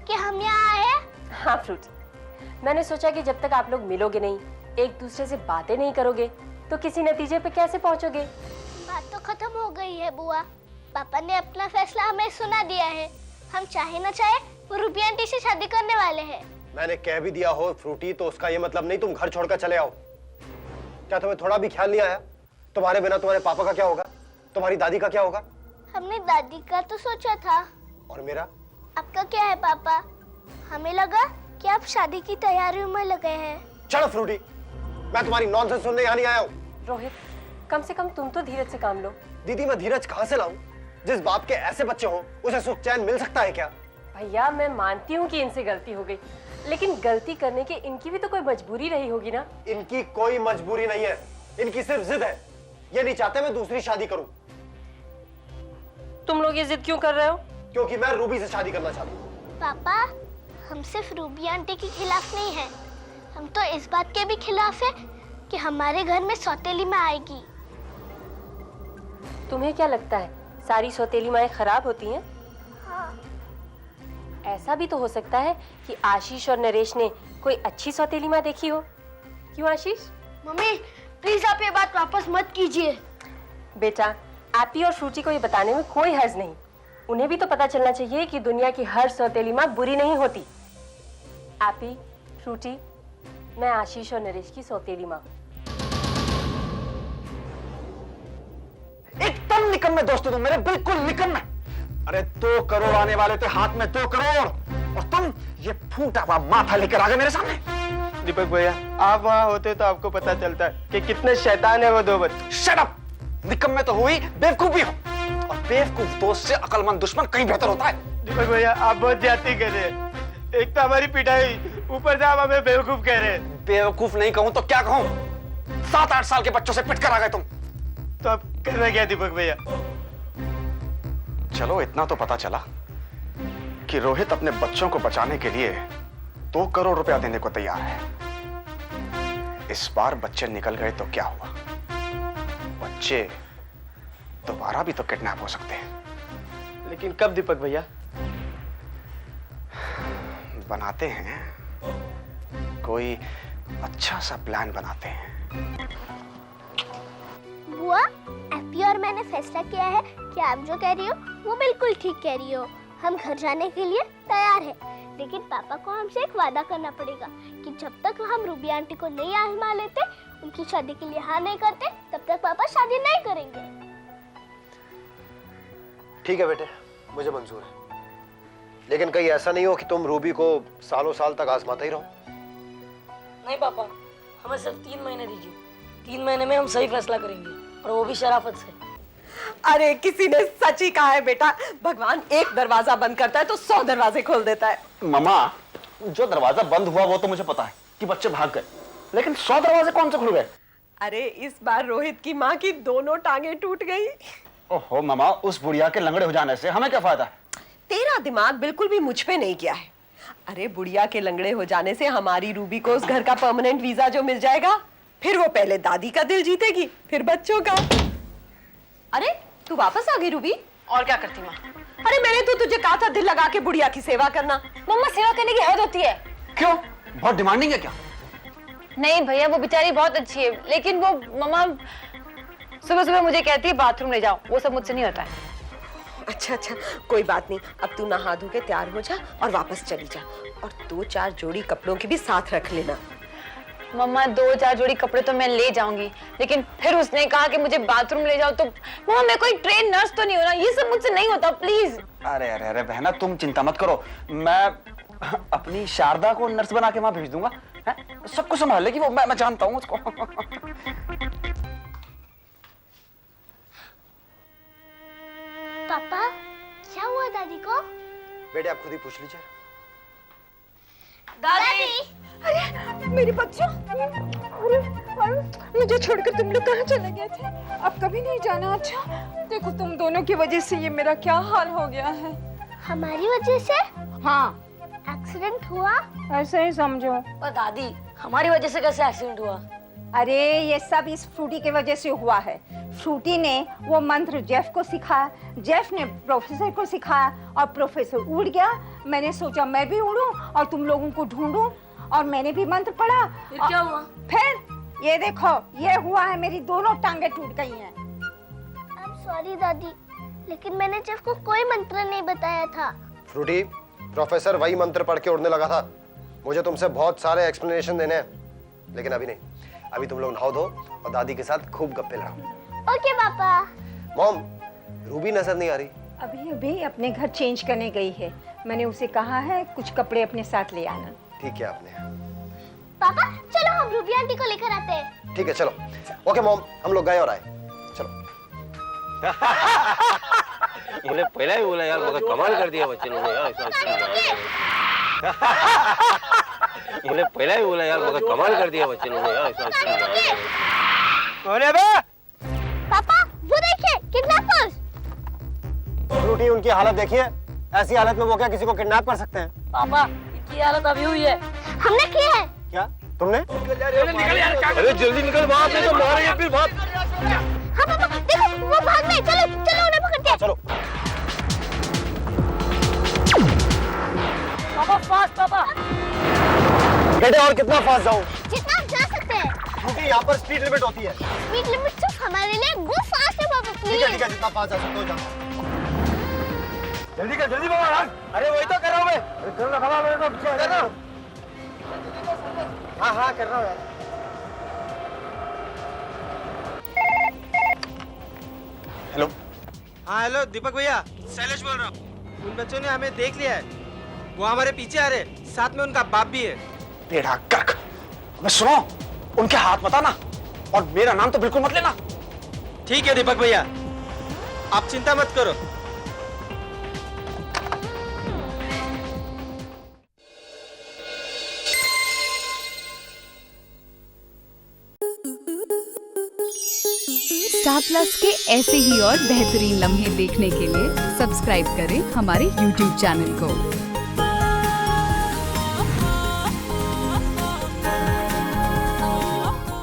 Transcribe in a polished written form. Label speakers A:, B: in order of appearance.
A: कि हम यहाँ आए हैं?
B: हाँ फ्रूटी, मैंने सोचा कि जब तक आप लोग मिलोगे नहीं, एक दूसरे से बातें नहीं करोगे, तो किसी नतीजे पे कैसे पहुंचोगे?
A: बात तो खत्म हो गई है बुआ। पापा ने अपना फैसला हमें सुना दिया है। हम चाहे न चाहे वो रूबी आंटी से शादी करने वाले हैं।
C: मैंने कह भी दिया हो फ्रूटी, तो उसका ये मतलब नहीं तुम घर छोड़कर चले आओ। क्या तुम्हें थोड़ा भी ख्याल नहीं आया? तुम्हारे बिना तुम्हारे पापा का क्या होगा, तुम्हारी दादी का क्या होगा?
A: हमने दादी का तो सोचा था।
C: और मेरा?
A: आपका क्या है पापा? हमें लगा कि आप शादी की तैयारियों में लगे हैं।
C: चलो फ्रूटी, मैं तुम्हारी नॉनसेंस सुनने यहाँ नहीं आया हूँ।
B: रोहित, कम से कम तुम तो धीरज से काम लो।
C: दीदी, मैं धीरज कहाँ से लाऊं? जिस बाप के ऐसे बच्चे हों, उसे सुख चैन मिल सकता है क्या?
B: भैया, मैं मानती हूँ कि इनसे गलती हो गई, लेकिन गलती करने की इनकी भी तो कोई मजबूरी रही होगी ना?
C: इनकी कोई मजबूरी नहीं है, इनकी सिर्फ जिद है। ये नहीं चाहते मैं दूसरी शादी करूं।
B: तुम लोग ये जिद क्यों कर रहे हो?
C: क्योंकि मैं रूबी से शादी करना चाहता हूँ।
A: पापा, हम सिर्फ रूबी आंटी के खिलाफ नहीं हैं। हम तो इस बात के भी खिलाफ है कि हमारे घर में सौतेली माँ आएगी।
B: तुम्हें क्या लगता है सारी सौतेली माएं खराब होती हैं?
A: हाँ।
B: ऐसा भी तो हो सकता है कि आशीष और नरेश ने कोई अच्छी सौतेली माँ देखी हो। क्यों आशीष?
A: मम्मी, प्लीज आप ये बात वापस मत कीजिए।
B: बेटा, एप्पी और फ्रूटी को ये बताने में कोई हर्ज नहीं। उन्हें भी तो पता चलना चाहिए कि दुनिया की हर सौतेली माँ बुरी नहीं होती। एप्पी, फ्रूटी, मैं आशीष और नरेश की सौतेली माँ हूँ।
D: एकदम निकम्मे दोस्त हो तुम मेरे, बिल्कुल निकम्मे। अरे 2 करोड़ आने वाले थे हाथ में, 2 करोड़, और तुम ये फूटा हुआ माथा लेकर आ गए मेरे सामने।
E: दीपक भैया, आप वहाँ होते तो आपको पता चलता कि कितने शैतान है वो 2 बच्चे।
D: Shut up! निकम्मे तो हुई, बेवकूफ भी हो, और बेवकूफ दोस्त से अकलमंद दुश्मन कहीं बेहतर होता है।
E: दीपक भैया, आप बहुत ज्यादती कर रहे हैं। एक तो हमारी पिटाई, ऊपर से आप हमें बेवकूफ कह रहे हैं।
D: बेवकूफ नहीं कहूं तो क्या कहूं? 7-8 साल के बच्चों से पिट कर आ गए तुम।
E: तो अब करना क्या दीपक भैया?
D: चलो, इतना तो पता चला कि रोहित अपने बच्चों को बचाने के लिए 2 करोड़ रुपया देने को तैयार है। इस बार बच्चे निकल गए तो क्या हुआ? बच्चे दोबारा भी तो किडनैप हो सकते हैं।
E: लेकिन कब दीपक भैया?
D: बनाते हैं, कोई अच्छा सा प्लान बनाते हैं।
A: बुआ, एप्पी और मैंने फैसला किया है कि आप जो कह रही हो वो बिल्कुल ठीक कह रही हो। हम घर जाने के लिए तैयार हैं, लेकिन पापा को हमसे एक वादा करना पड़ेगा कि जब तक हम रूबी आंटी को नहीं आजमा लेते, उनकी शादी के लिए हाँ नहीं करते, तब तक पापा शादी नहीं करेंगे।
C: ठीक है बेटे, मुझे मंजूर है, लेकिन कहीं ऐसा नहीं हो कि तुम रूबी को सालों साल तक आजमाते ही रहो।
F: नहीं पापा, हमें सिर्फ 3 महीने दीजिए। 3 महीने में हम सही फैसला करेंगे, और वो भी शराफत से।
G: अरे किसी ने सच ही कहा है बेटा, भगवान एक दरवाजा बंद करता है तो 100 दरवाजे खोल देता है।
D: मामा, जो दरवाजा बंद हुआ वो तो मुझे पता है कि बच्चे भाग गए, लेकिन 100 दरवाजे कौन से खुल गए?
G: अरे इस बार रोहित की माँ की दोनों टांगे टूट गई।
D: ओहो मामा, उस बुढ़िया के लंगड़े हो जाने से हमें क्या फायदा?
G: तेरा दिमाग बिल्कुल भी मुझ पे नहीं किया है। अरे बुढ़िया के लंगड़े हो जाने से हमारी रूबी को उस घर का परमानेंट वीजा जो मिल जाएगा, फिर वो पहले दादी का दिल जीतेगी, फिर बच्चों का।
H: अरे तू वापस आ गई रूबी? और क्या करती माँ?
G: अरे मैंने तो तुझे कहा था दिल लगा के बुढ़िया की सेवा करना।
H: मम्मा, सेवा करने की हद होती है।
D: क्यों, बहुत डिमांडिंग है क्या?
H: नहीं भैया, वो बेचारी बहुत अच्छी है, लेकिन वो मम्मा सुबह सुबह मुझे कहती है बाथरूम ले जाओ, वो सब मुझसे नहीं होता है।
G: अच्छा, कोई बात नहीं, अब तू नहा धो के तैयार हो जा और वापस चली जा, और 2-4 जोड़ी कपड़ों की भी साथ रख लेना।
H: मम्मा 2-4 जोड़ी कपड़े तो मैं ले जाऊंगी, लेकिन फिर उसने कहा कि मुझे बाथरूम ले जाओ, तो मम्मा मैं कोई ट्रेन नर्स तो नहीं हो ना, ये सब मुझसे नहीं होता, प्लीज।
D: अरे अरे अरे बहना, तुम चिंता मत करो, मैं अपनी शारदा को नर्स बना के वहां भेज दूंगा, सबको संभाल लेगी वो, मैं जानता हूँ उसको।
A: पापा, क्या हुआ दादी को?
C: बेटे आप खुद ही पूछ लीजिए।
A: दादी!
G: अरे मेरी बच्चों, अरे मुझे छोड़कर तुम लोग कहाँ चले गए थे?
I: अब कभी नहीं जाना। अच्छा देखो, तुम दोनों की वजह से ये मेरा क्या हाल हो गया है।
A: हमारी वजह से?
I: हाँ,
A: एक्सीडेंट हुआ?
I: ऐसे ही समझो।
F: पर दादी, हमारी वजह से कैसे एक्सीडेंट हुआ?
I: अरे ये सब इस फ्रूटी की वजह से हुआ है। फ्रूटी ने वो मंत्र जेफ को सिखाया, जेफ ने प्रोफेसर को सिखाया और प्रोफेसर उड़ गया। मैंने सोचा मैं भी उड़ूं और तुम लोगों को ढूंढूं और मैंने भी मंत्र पढ़ा।
F: फिर क्या हुआ?
I: फिर ये देखो ये हुआ है, मेरी दोनों टांगे टूट गई हैं।
A: आई एम सॉरी दादी, लेकिन मैंने जेफ को कोई मंत्र नहीं बताया था।
C: फ्रूटी, प्रोफेसर वही मंत्र पढ़ के उड़ने लगा था। मुझे तुमसे बहुत सारे एक्सप्लेनेशन देने हैं, लेकिन अभी नहीं। अभी तुम लोग नहाओ धो और दादी के साथ खूब गप्पे लड़ाओ।
A: ओके पापा।
C: मॉम, रूबी नजर नहीं आ रही।
I: अभी अभी अपने घर चेंज करने गई है। मैंने उसे कहा है कुछ कपड़े अपने साथ ले आना।
C: ठीक है आपने।
A: पापा चलो हम रूबी आंटी को लेकर आते हैं।
C: ठीक है चलो। ओके मॉम, हम लोग गए और आए। चलो।
E: मुझे पहला ही बोला यार, मगर कमाल कर दिया बच्चे ने यार। मुझे पहला ही बोला यार, मगर कमाल कर दिया बच्चे ने यार। अरे बे
A: पापा वो देखिए किडनैपर्स।
C: फ्रूटी, उनकी हालत देखिए। ऐसी हालत में वो क्या किसी को किडनैप कर सकते हैं?
F: पापा इनकी हालत अभी हुई है।
A: हमने किया है।
C: क्या तुमने?
E: निकल यार, अरे जल्दी निकल, वहां से तो मारेंगे फिर भाग।
A: हाँ पापा देखो वो भाग गए। चलो चलो उन्हें पकड़ते हैं।
C: चलो।
F: पापा फास्ट पापा।
C: बेटे और कितना फास्ट जाऊं?
A: जितना आप जा सकते हैं।
C: क्योंकि यहाँ पर स्पीड लिमिट होती है।
A: स्पीड लिमिट सिर्फ हमारे लिए गो फास्ट है पापा
C: ठीक है
A: प्लीज।
C: जितना फास्ट जा सकते हो जाओ।
E: जल्दी कर, जल्दी बाबा। अरे वही तो कर रहा हूँ मैं। कर रहा खड़ा मेरे को पीछे कर रहा।
C: हाँ हाँ कर रहा हूँ यार। हेलो।
J: हाँ हेलो दीपक भैया, शैलेश बोल रहा हूँ। उन बच्चों ने हमें देख लिया है, वो हमारे पीछे आ रहे, साथ में उनका बाप भी है।
D: टेढ़ा कर्क, मैं सुनो, उनके हाथ मत आना और मेरा नाम तो बिल्कुल मत लेना।
J: ठीक है दीपक भैया, आप चिंता मत करो।
K: स्टार प्लस के ऐसे ही और बेहतरीन लम्हे देखने के लिए सब्सक्राइब करें हमारे YouTube चैनल को।